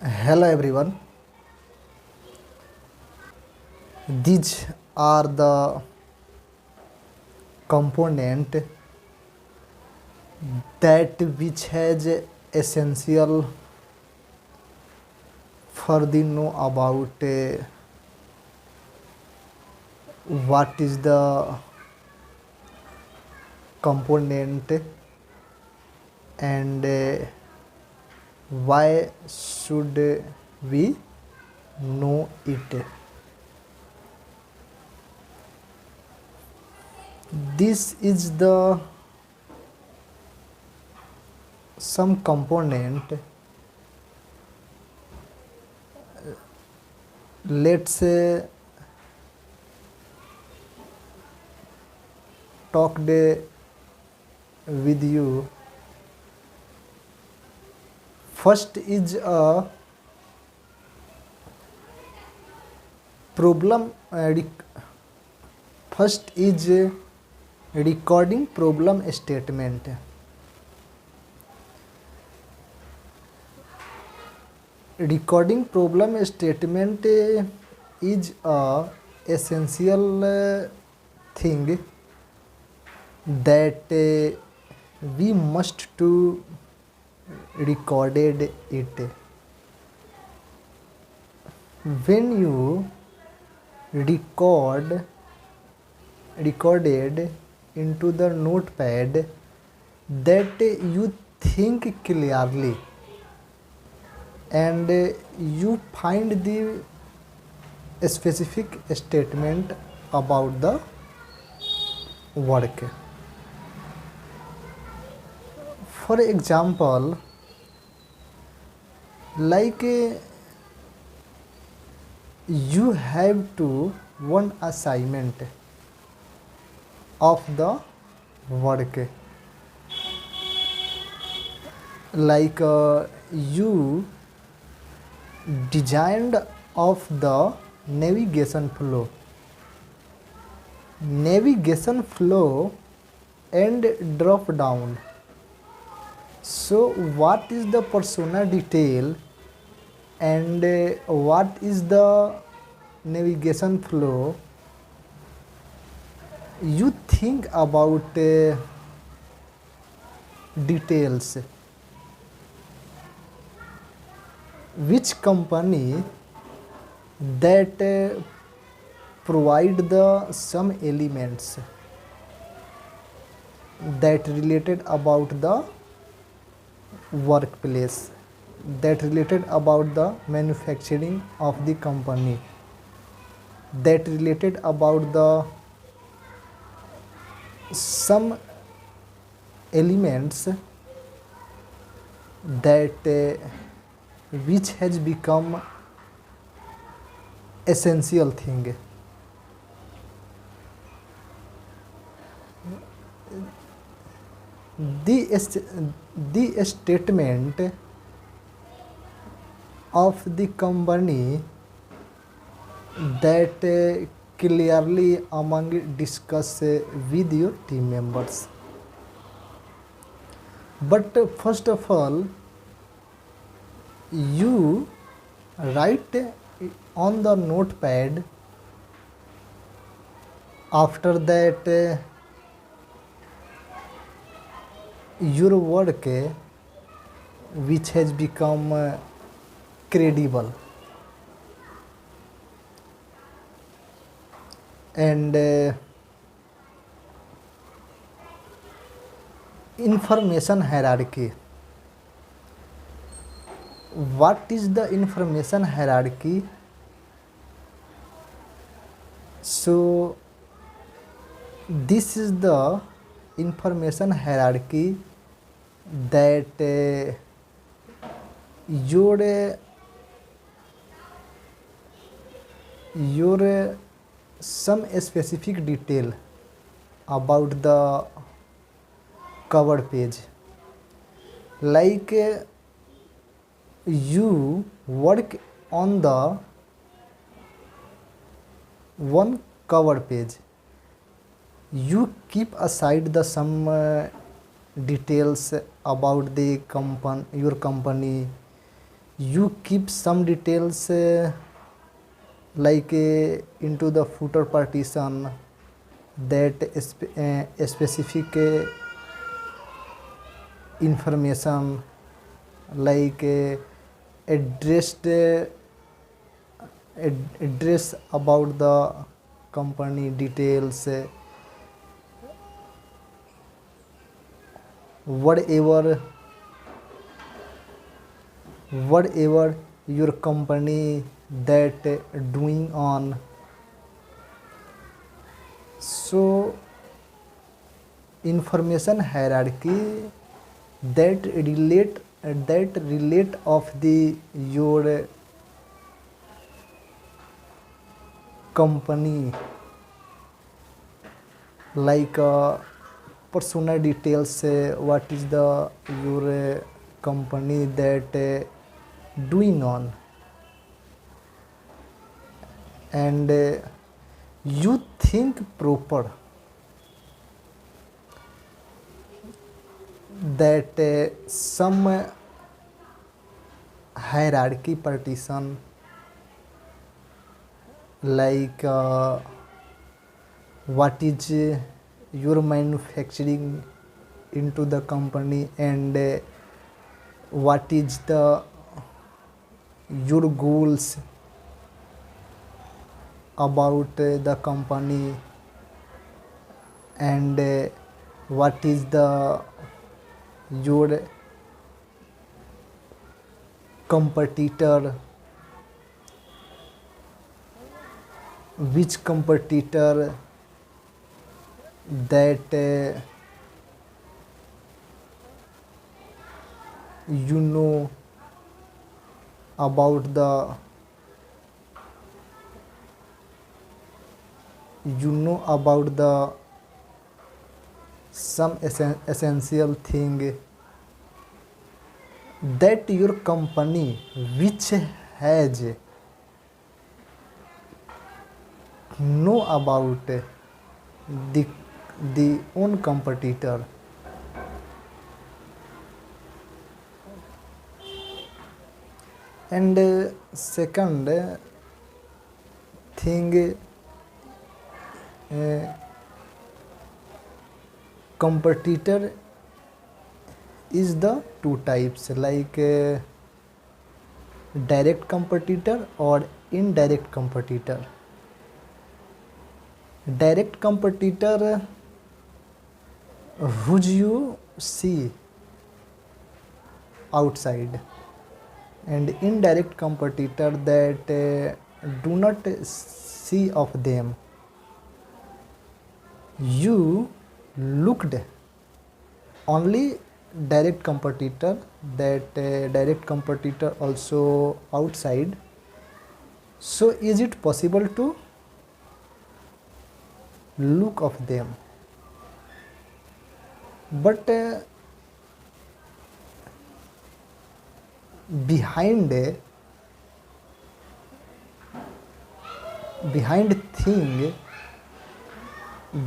Hello everyone. These are the component that which has essential for the know about what is the component and why should we know it. This is the some component. Let's talk with you. First is a problem. First is recording problem statement. Recording problem statement is a essential thing that we must to recorded it. When you recorded into the notepad, that you think clearly and you find the specific statement about the work. For example, like you have to one assignment of the work, like you designed of the navigation flow and drop down. So what is the persona detail and what is the navigation flow? You think about details. Which company that provide the some elements that related about the workplace, that related about the manufacturing of the company, that related about the some elements that which has become essential thing. The statement of the company that clearly among discuss with your team members. But first of all, you write on the notepad. After that your work which has become credible and information hierarchy. What is the information hierarchy? So this is the information hierarchy that your some specific detail about the cover page, like you work on the one cover page, you keep aside the some details about the your company, You keep some details into the footer partition, that specific information like addressed address about the company details, whatever your company that doing on. So information hierarchy that relate of the your company, like personal details, what is the your company that doing on, and you think proper that some hierarchy partition, like what is your manufacturing into the company, and what is the your goals about the company, and what is the your competitor, which competitor that you know about the some essential thing that your company which has know about the own competitor. And second thing, competitor is the two types, like direct competitor or indirect competitor. Direct competitor who you see outside, and indirect competitor that do not see of them. You looked only direct competitor, that direct competitor also outside. So is it possible to look of them? But behind thing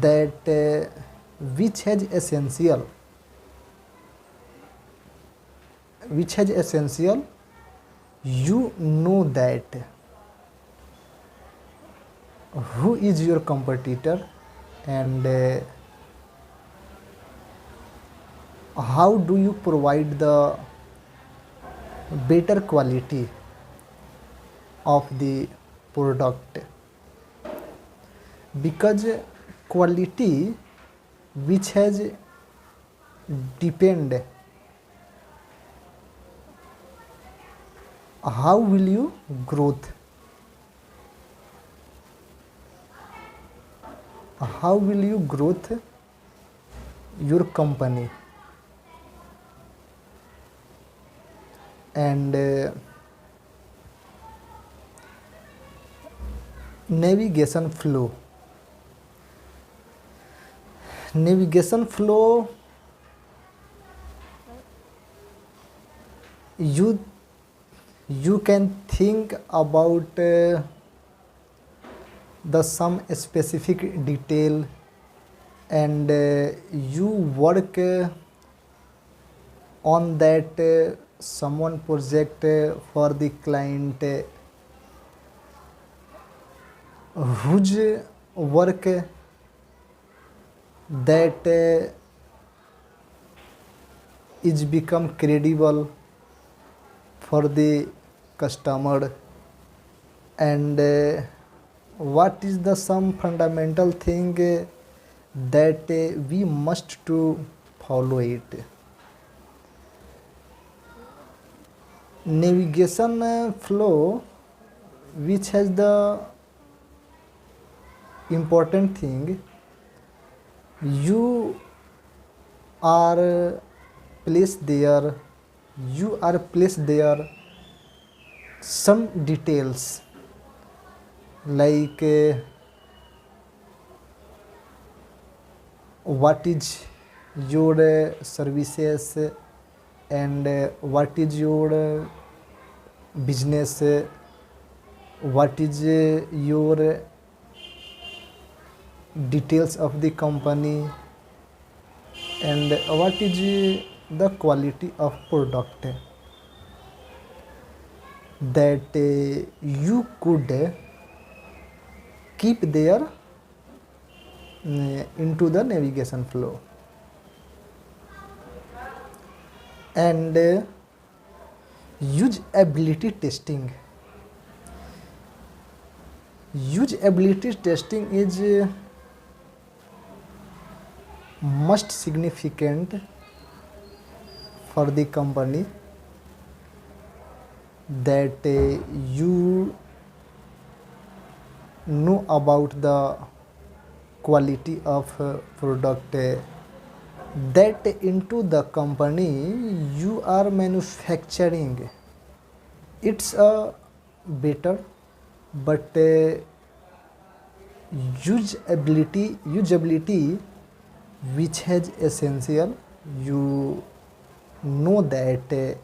that which has essential, you know that who is your competitor, and how do you provide the better quality of the product, because quality which has depend how will you growth, your company. And navigation flow, you can think about the some specific detail, and you work on that someone project for the client whose work that is become credible for the customer, and what is the some fundamental thing that we must to follow it. Navigation flow, which has the important thing, you are placed there, some details like what is your services, and what is your business, what is your details of the company, and what is the quality of product that you could keep there into the navigation flow. And usability testing. Usability testing is most significant for the company, that you know about the quality of product that into the company you are manufacturing. It's a better, but usability which has essential, you know that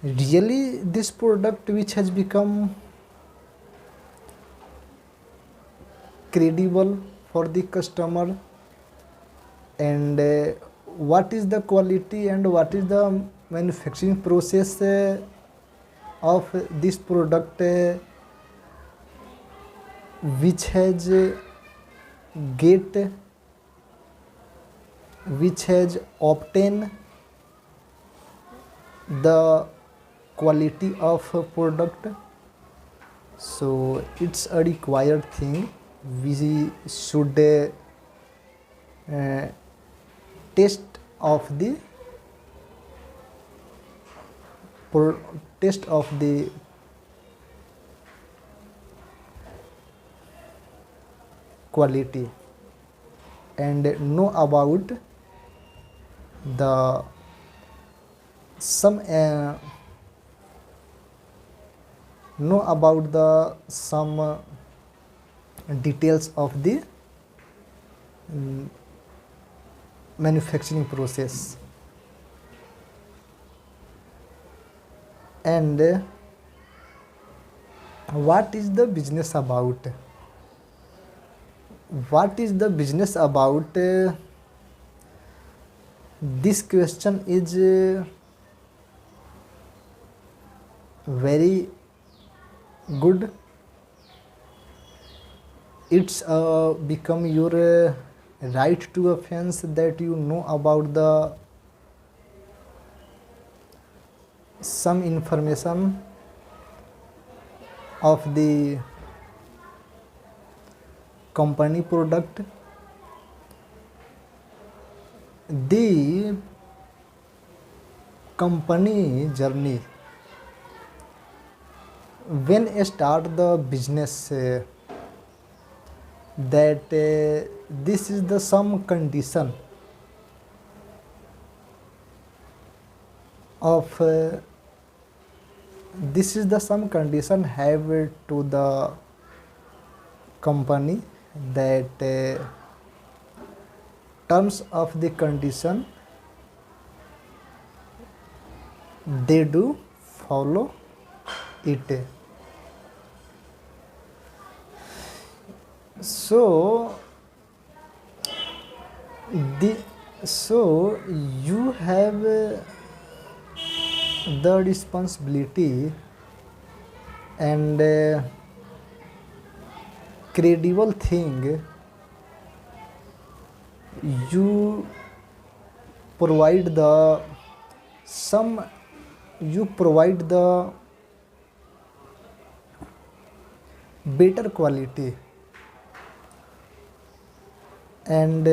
really this product which has become credible for the customer, and what is the quality and what is the manufacturing process of this product which has obtained the quality of product. So it's a required thing. We should test of the quality, and know about the some details of the manufacturing process. And what is the business about? This question is very good. It's become your right to offense that you know about the some information of the company product. The company journey, when I start the business, that this is the some condition of this is the some condition have to the company, that terms of the condition they do follow it. So you have the responsibility and credible thing you provide the some you provide the better quality and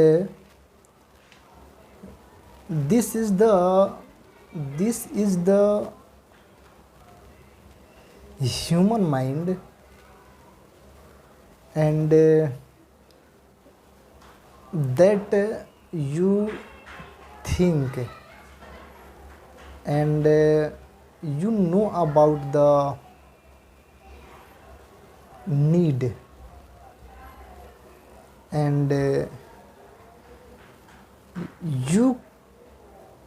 this is the human mind and that you think and you know about the need and you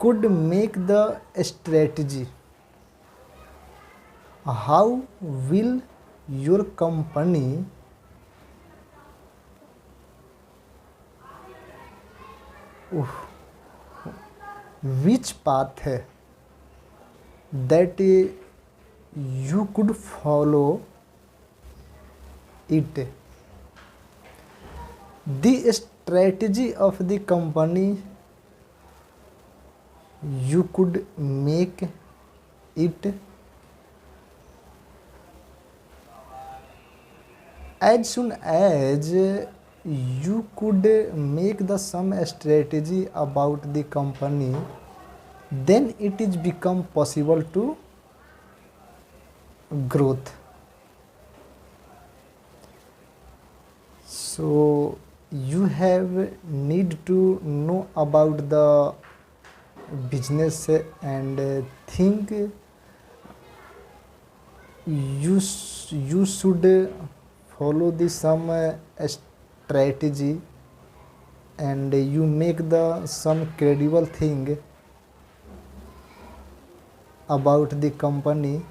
could make the strategy. How will your company which path that you could follow it. The strategy of the company you could make it as soon as you could make the some strategy about the company, then it is become possible to growth. So you have need to know about the business and think you should follow the some strategy and you make the some credible thing about the company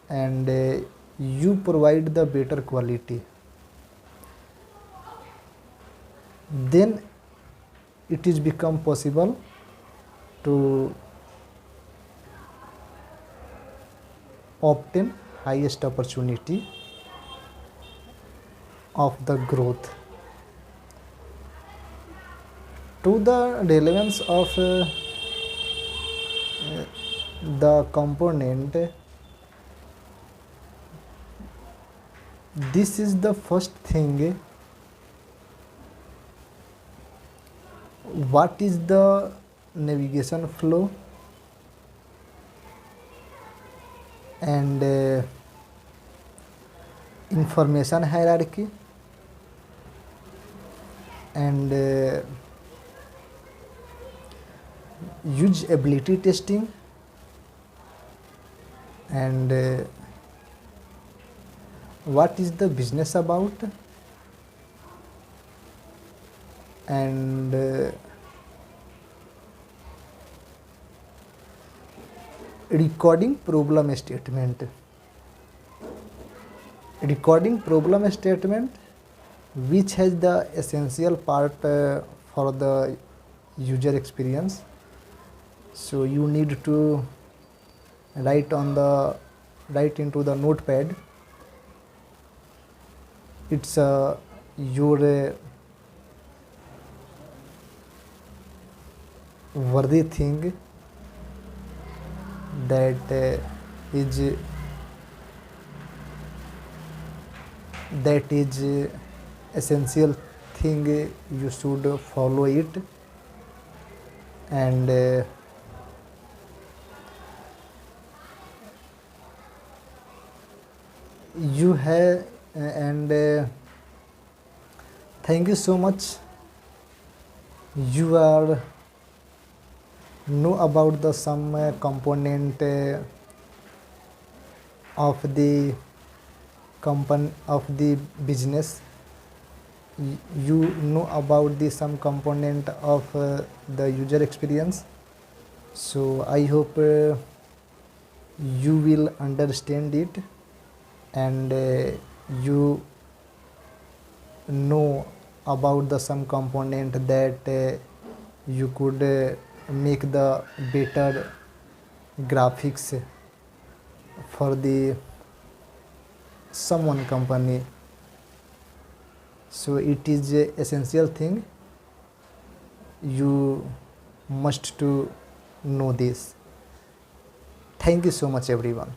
and you provide the better quality, then it is become possible to obtain highest opportunity of the growth. To the relevance of the component, this is the first thing. What is the navigation flow and information hierarchy and usability testing and what is the business about and recording problem statement. Recording problem statement which has the essential part for the user experience. So you need to write into the notepad. It's your worthy thing that is essential thing, you should follow it and you have and thank you so much. You are know about the some component of the company of the business. You know about the some component of the user experience. So I hope you will understand it and you know about the some component that you could make the better graphics for the someone company. So it is a essential thing, you must to know this. Thank you so much everyone.